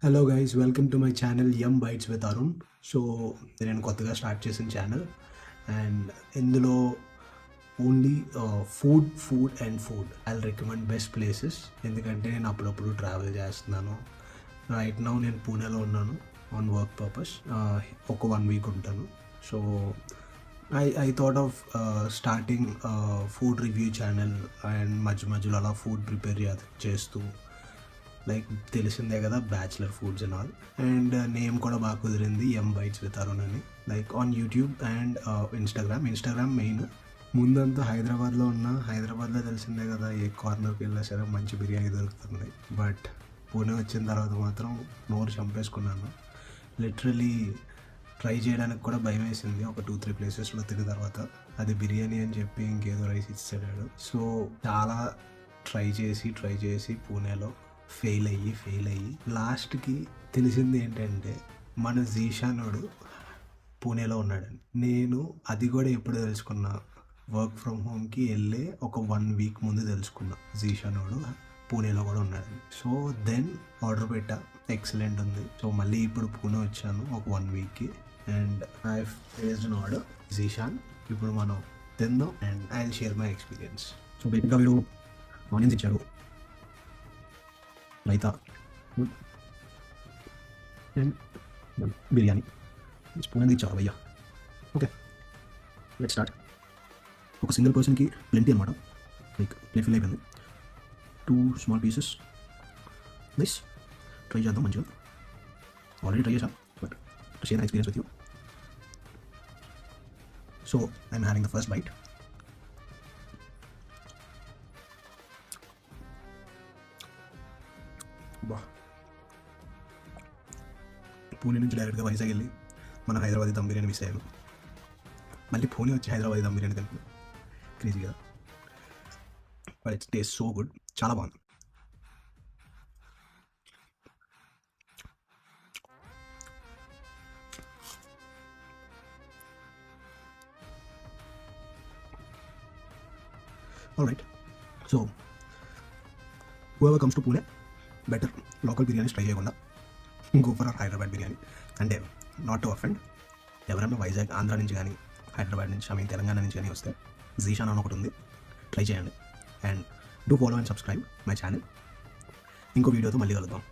Hello guys, welcome to my channel yum bites with Arun. So నేను కొత్తగా start చేసిన channel and ఇందులో only food I recommend best places. ఎందుకంటే నేను అప్పుడప్పుడు ట్రావెల్ చేస్తున్నాను. రైట్ నౌ నేను పూణేలో ఉన్నాను ఆన్ వర్క్ పర్పస్. ఒక 1 వీక్ ఉంటాను. So I thought of starting food review channel and మధ్యలో అలా ఫుడ్ ప్రిపేర్ చేస్తూ, లైక్ తెలిసిందే కదా, bachelor foods and all. And name కూడా బాగా కుదిరింది, యమ్ బైట్స్ విత్ అరుణ్ అని. Like on YouTube and Instagram main. ముందంతా హైదరాబాద్లో తెలిసిందే కదా, ఏ కార్నర్కి వెళ్ళినా సరే మంచి బిర్యానీ దొరుకుతుంది. బట్ పూణే వచ్చిన తర్వాత మాత్రం నోరు చంపేసుకున్నాను. లిటరలీ ట్రై చేయడానికి కూడా భయం వేసింది. ఒక 2-3 ప్లేసెస్లో తిన్న తర్వాత అది బిర్యానీ అని చెప్పి ఇంకేదో రైస్ ఇచ్చాడు. సో చాలా ట్రై చేసి పూణేలో ఫెయిల్ అయ్యి లాస్ట్కి తెలిసింది ఏంటంటే మన జీషానోడు పూణేలో ఉన్నాడని. నేను అది కూడా ఎప్పుడు తెలుసుకున్నా, వర్క్ ఫ్రమ్ హోమ్కి వెళ్ళే ఒక 1 వీక్ ముందు తెలుసుకున్నా జీషానోడు పూణేలో కూడా ఉన్నాడని. సో దెన్ ఆర్డర్ పెట్టా, ఎక్సలెంట్ ఉంది. సో మళ్ళీ ఇప్పుడు పూణే వచ్చాను ఒక 1 వీక్కి and I placed an order Zeeshan. ఇప్పుడు మనం తిందాం and I will share my experience. So బేసిక్గా వీడు ఆనియన్స్ ఇచ్చాడు, రైతా అండ్ బిర్యానీ. స్పూన్ అనేది ఇచ్చారు భయ్యా. Okay, let's start. ఒక సింగిల్ పర్సన్కి ప్లెంటీ అనమాట. లైక్ ప్లేట్ ఫిల్ అయిపోయింది. 2 స్మాల్ పీసెస్. నైస్, ట్రై చేద్దాం మంచిగా. ఆల్రెడీ ట్రై చేశాను but to share experience with you. So I'm having the first bite. బా, పూణే నుంచి డైరెక్ట్గా వైజాగ్ వెళ్ళి మన హైదరాబాదీ దమ్ బిర్యానీ మిస్ అయ్యాను. మళ్ళీ పూణే వచ్చి హైదరాబాదీ దమ్ బిర్యానీ తింటాను. క్రేజీ కదా, but it's taste so good. చాలా బాగుంది. Alright, so whoever comes to Pune, better local biryanis try చేయకుండా గో ఫర్ హైదరాబాద్ బిర్యానీ. అంటే నాట్ టు అఫెండ్, ఎవరైనా వైజాగ్, ఆంధ్ర నుంచి కానీ, హైదరాబాద్ నుంచి, తెలంగాణ నుంచి కానీ వస్తే జీషాన్ అని ఒకటి ఉంది, ట్రై చేయండి. And do follow and subscribe my channel. ఇంకో వీడియోతో మళ్ళీ కలుద్దాం.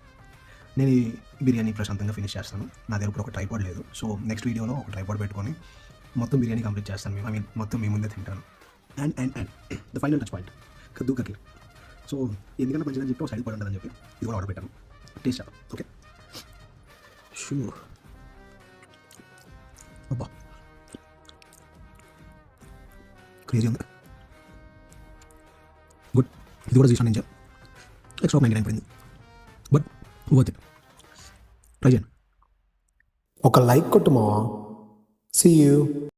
నేను ఈ బిర్యానీ ప్రశాంతంగా ఫినిష్ చేస్తాను. నా దగ్గర ఇప్పుడు ఒక ట్రైపాడ్ లేదు. సో నెక్స్ట్ వీడియోలో ఒక ట్రైపాడ్ పెట్టుకొని మొత్తం బిర్యానీ కంప్లీట్ చేస్తాను. మొత్తం మీ ముందే తింటాను. And the final touch point, కద్దు కట్లీ. సో ఎందుకంటే మంచిదని చెప్పి ఒక సైడ్ పడి ఉంటుందని చెప్పి ఇది కూడా ఆర్డర్ పెట్టాను. టేస్ట్ చేద్దాం. Okay, shoe. అబ్బా, క్రేజీ ఉంది. గుడ్. ఇది కూడా జీషాన్ నుంచి ఎక్స్ట్రా 99 పడింది, బట్ వర్త్ ఇట్. ట్రై చేయండి. ఒక లైక్ కొట్టు మావా. See you.